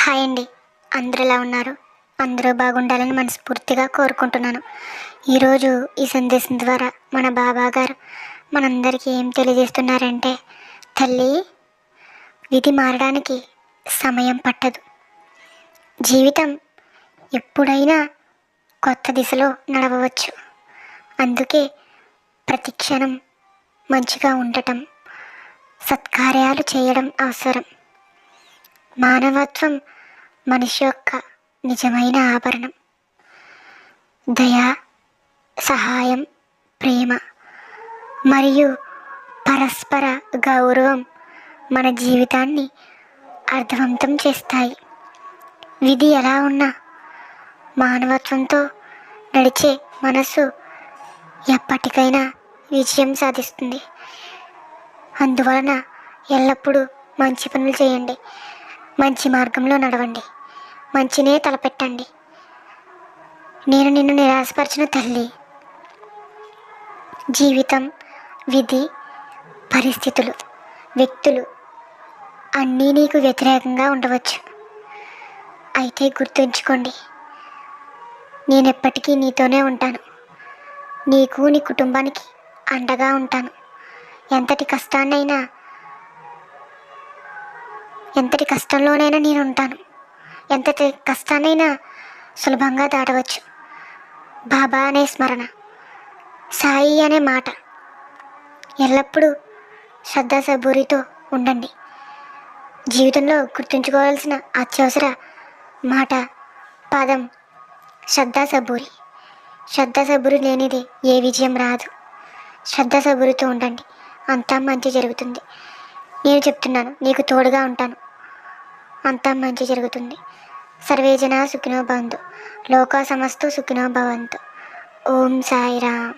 Hi అండి. అందరూ ఎలా ఉన్నారు? అందరూ బాగుండాలని మనస్ఫూర్తిగా కోరుకుంటున్నాను. ఈరోజు ఈ సందేశం ద్వారా మన బాబా గారు మనందరికీ ఏం తెలియజేస్తున్నారంటే, తల్లి, విధి మారడానికి సమయం పట్టదు. జీవితం ఎప్పుడైనా కొత్త దిశలో నడవవచ్చు. అందుకే ప్రతి క్షణం మంచిగా ఉండటం, సత్కార్యాలు చేయడం అవసరం. మానవత్వం మనిషి యొక్క నిజమైన ఆభరణం. దయ, సహాయం, ప్రేమ మరియు పరస్పర గౌరవం మన జీవితాన్ని అర్థవంతం చేస్తాయి. విధి ఎలా ఉన్నా మానవత్వంతో నడిచే మనసు ఎప్పటికైనా విజయం సాధిస్తుంది. అందువలన ఎల్లప్పుడూ మంచి పనులు చేయండి, మంచి మార్గంలో నడవండి, మంచినే తలపెట్టండి. నేను నిన్ను నిరాశపరచిన తల్లి. జీవితం, విధి, పరిస్థితులు, వ్యక్తులు అన్నీ నీకు వ్యతిరేకంగా ఉండవచ్చు. అయితే గుర్తుంచుకోండి, నేనెప్పటికీ నీతోనే ఉంటాను. నీకు, నీ కుటుంబానికి అండగా ఉంటాను. ఎంతటి కష్టంలోనైనా నేను ఉంటాను. ఎంతటి కష్టాన్నైనా సులభంగా దాటవచ్చు. బాబా అనే స్మరణ, సాయి అనే మాట, ఎల్లప్పుడూ శ్రద్ధాసబూరితో ఉండండి. జీవితంలో గుర్తుంచుకోవాల్సిన అత్యవసర మాట, పదం శ్రద్ధాసబూరి. శ్రద్ధాసబూరి లేనిది ఏ విజయం రాదు. శ్రద్ధాసబూరితో ఉండండి, అంతా మంచి జరుగుతుంది. నేను చెప్తున్నాను, నీకు తోడుగా ఉంటాను. అంతా మంచి జరుగుతుంది. సర్వే జనా సుఖినో భవంతు. లోకా సమస్త సుఖినో భవంతు. ఓం సాయిరామ్.